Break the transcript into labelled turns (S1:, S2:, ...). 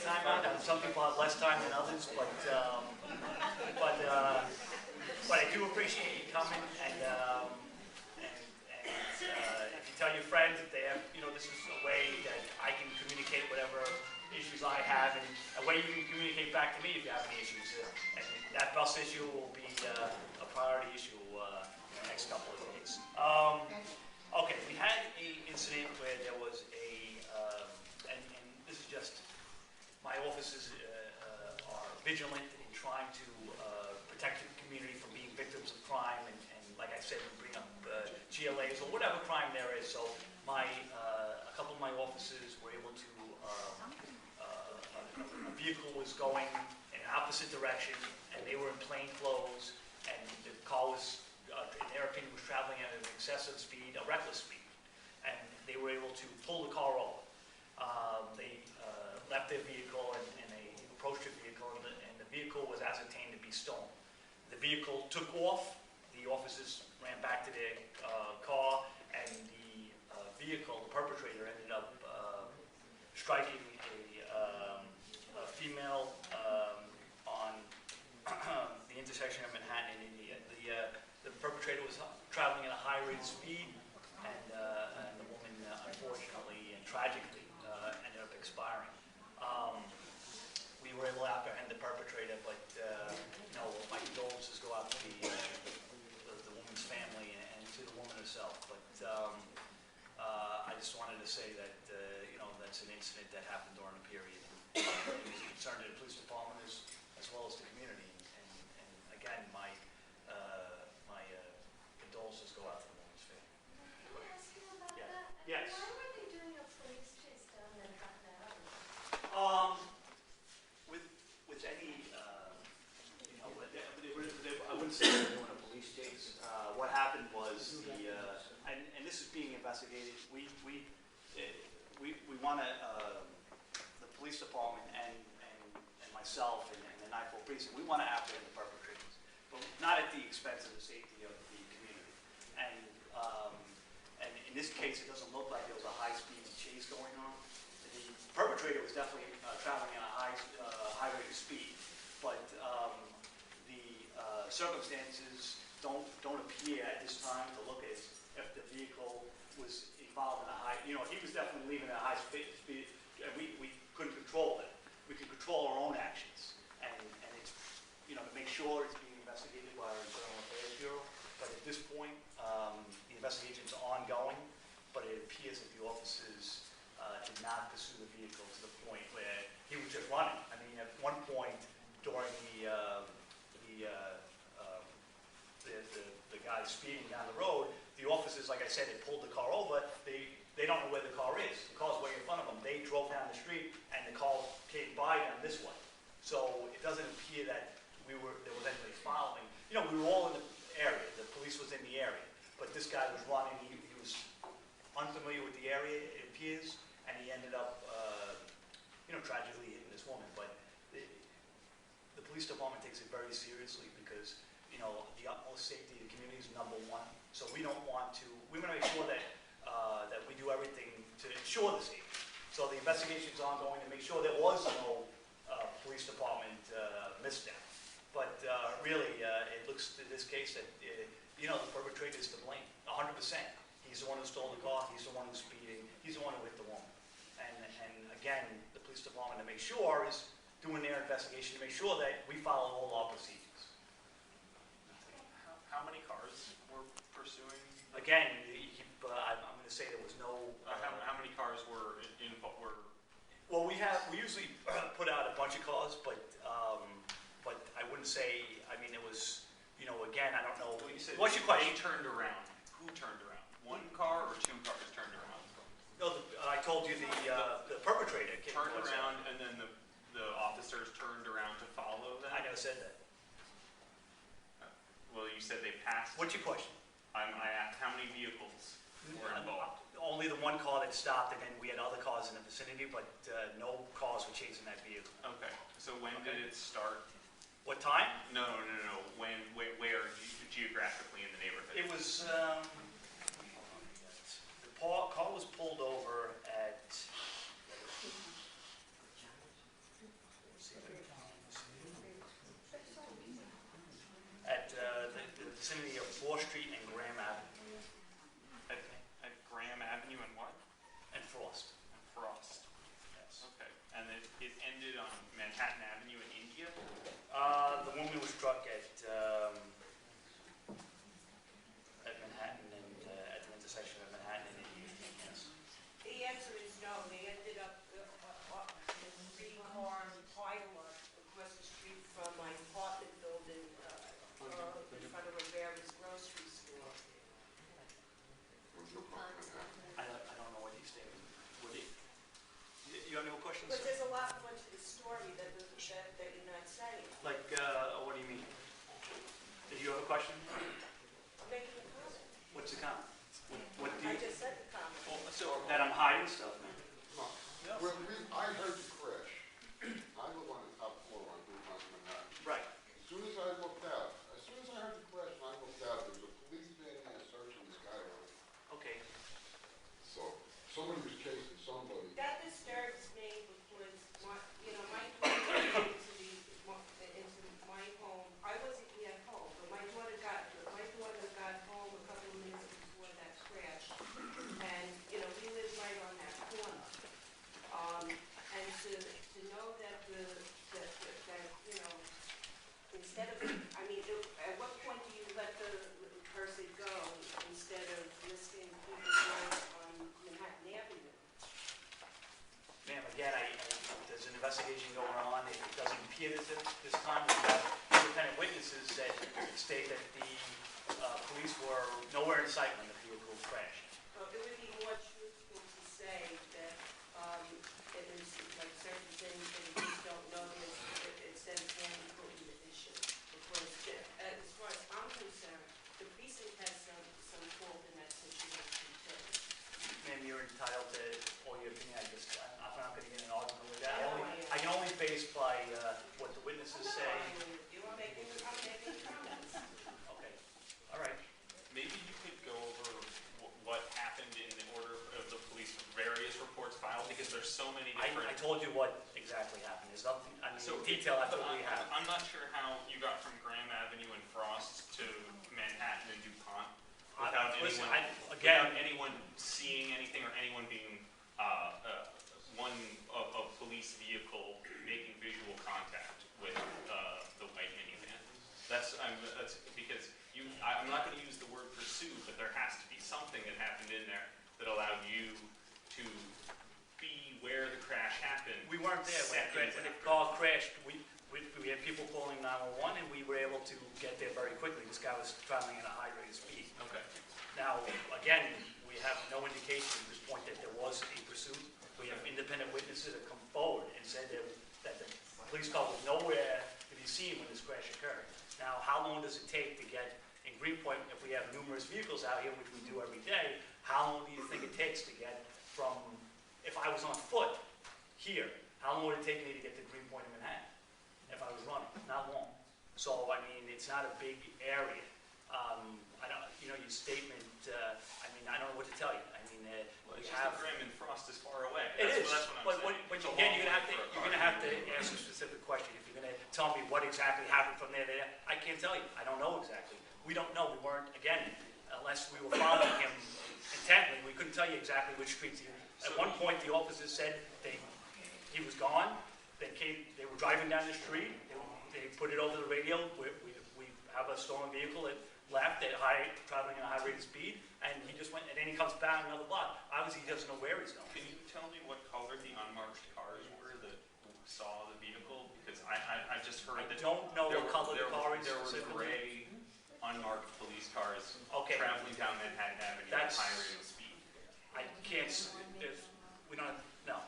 S1: time out. Some people have less time than others, but I do appreciate you coming, and if you tell your friends that they have, this is a way that I can communicate whatever issues I have, and a way you can communicate back to me if you have any issues. And that bus issue will be a priority issue in the next couple of days. Okay, we had an incident where there was and this is just, my offices are vigilant in trying to protect the community from being victims of crime, and like I said, we bring up GLAs or whatever crime there is. So a couple of my offices were able to, a vehicle was going in an opposite direction, and they were in plain clothes, and the car was, in their opinion, was traveling at an excessive speed, a reckless speed, and they were able to pull the car over. They left their vehicle and they approached the vehicle, and the vehicle was ascertained to be stolen. The vehicle took off. The officers ran back to their car, and the vehicle, the perpetrator, ended up striking a female on the intersection of Manhattan and India. The perpetrator was traveling at a high rate of speed, and the woman, unfortunately and tragically, ended up expiring. We were able to apprehend the perpetrator, but my condolences go out to the woman's family and to the woman herself. But I just wanted to say that that's an incident that happened during the period. It was a concern to the police department as well as the community. And again, my condolences go out to the woman's family.
S2: Can I ask you about
S1: Yeah.
S2: that?
S1: Yes.
S2: Why were they doing a police chase down Manhattan Avenue?
S1: With any, I wouldn't say they were doing a police chase. What happened was and this is being investigated. We want to, the police department and myself and the 94th Precinct, we want to apprehend the perpetrators, but not at the expense of the safety of the community. And in this case, it doesn't look like there was a high-speed chase going on. The perpetrator was definitely traveling at a high rate of speed, but the circumstances don't appear at this time to look as if the vehicle was involved in a high. He was definitely leaving at a high speed, and we couldn't control it. We can control our own actions, and it's to make sure it's being investigated by our Internal Affairs Bureau. But at this point, the investigation is ongoing, but it appears that the officers did not pursue the vehicle to the point where he was just running. I mean, at one point during the guy speeding down the road, the officers, like I said, they pulled the car over. They don't know where the car is. The car's way in front of them. They drove down the street, and the car came by them this way. So it doesn't appear that there was anybody following. We were all in the area. The police was in the area, but this guy was running. He was unfamiliar with the area, it appears, and he ended up, tragically hitting this woman. But the police department takes it very seriously because, the utmost safety of the community is number one. So we want to make sure that we do everything to ensure the safety. So the investigation is ongoing to make sure there was no police department misstep. But really, it looks in this case that, the perpetrator is to blame, 100%. He's the one who stole the car, he's the one who's speeding, he's the one who hit the woman. And again, the police department, to make sure, is doing their investigation to make sure that we follow all our procedures.
S3: How many cars were pursuing?
S1: Again, I'm going to say there was no.
S3: How many cars were in?
S1: Well, we usually put out a bunch of cars, but I wouldn't say. I mean, it was. Again, I don't know.
S3: Well, you said
S1: what's your question?
S3: They turned around. Who turned around? One car or two cars turned around?
S1: No, I told you the perpetrator
S3: turned around, and then the officers turned around to follow them.
S1: I never said that.
S3: Well, you said they passed.
S1: What's your question?
S3: I asked how many vehicles were involved.
S1: Only the one car that stopped, and then we had other cars in the vicinity, but no cars were chasing that vehicle.
S3: Okay. So when did it start?
S1: What time?
S3: No. When? Where geographically in the neighborhood?
S1: It was. The car was pulled over at.
S3: it ended on Manhattan Avenue in India.
S1: The woman was struck at Manhattan and at the intersection of Manhattan and Indian. Yes.
S4: The answer is no. They ended up in a three-car pileup across the street from my apartment building in front of Rivera's grocery store.
S1: I don't know what he's saying. Would it? You have no questions?
S4: But there's a lot more to the story that you're not saying.
S1: Like, what do you mean? Did you have a question?
S4: I'm making a comment.
S1: What's the comment? What do
S4: I
S1: you?
S4: just said the comment.
S1: So that I'm hiding stuff?
S5: I heard you crash. I live on the top floor on Manhattan.
S1: Right.
S5: As soon as I looked out, as soon as I heard you crash and I looked out, there was a police van there searching the guy already.
S1: Okay.
S5: So somebody was chasing somebody.
S4: That disturbs me because my daughter came into my home. I wasn't yet home, but my daughter got home a couple of minutes before that crash, and we live right on that corner. And to know that instead of, at what point do you let the person go instead of listing people's lives on Manhattan Avenue?
S1: Ma'am, again, there's an investigation going on. It doesn't appear this time. We have independent witnesses that state that the police were nowhere in sight when the vehicle crashed.
S4: It would be more truthful to say that it is like certain things that you just don't know instead of saying putting the issue. Because as far as I'm concerned, the precinct has some fault in that situation too.
S1: Ma'am, you're entitled to all your opinion. I'm not going to get in an argument with that.
S4: I know I am.
S1: I can only base by what the witnesses say.
S4: I'm making comments.
S1: Okay. All right.
S3: Maybe you could go over what happened in the order of the police various reports filed, because there's so many different.
S1: I told you what exactly happened. There's nothing,
S3: So
S1: detail I totally have.
S3: I'm not sure how you got from Graham Avenue and Frost to Manhattan and DuPont without anyone seeing anything or anyone being a police vehicle making visual contact with the white minivan. That's because I'm not going to use the word pursue, but there has to be something that happened in there that allowed you to be where the crash happened.
S1: We weren't there when the car crashed. We had people calling 911, and we were able to get there very quickly. This guy was traveling at a high rate of speed.
S3: Okay.
S1: Now, again, we have no indication at this point that there was a pursuit. We have independent witnesses that come forward and said that the police car was nowhere to be seen when this crash occurred. Now, how long does it take to get in Greenpoint, if we have numerous vehicles out here, which we do every day, how long do you think it takes to get from, if I was on foot here, how long would it take me to get to Greenpoint in Manhattan if I was running? Not long. So, it's not a big area. Your statement, I don't know what to tell you.
S3: Well, it's just Graham and Frost is far away.
S1: It is,
S3: That's what I'm saying.
S1: but
S3: It's a
S1: again,
S3: long
S1: you're
S3: way
S1: gonna have to answer a specific question. If you're gonna tell me what exactly happened from there to there, I can't tell you. I don't know exactly. We don't know. We weren't, again, unless we were following him intently, we couldn't tell you exactly which streets he was. At one point, the officers said he was gone. They were driving down the street. They put it over the radio. We have a stolen vehicle that left traveling at a high rate of speed, and he just went, and then he comes back another block. Obviously, he doesn't know where he's going.
S3: Can you tell me what color the unmarked cars were that saw the vehicle? Because I just heard that
S1: I don't know what color the car is.
S3: There were gray, unmarked police cars traveling down Manhattan Avenue at a high rate of speed.
S1: I can't, we don't, no.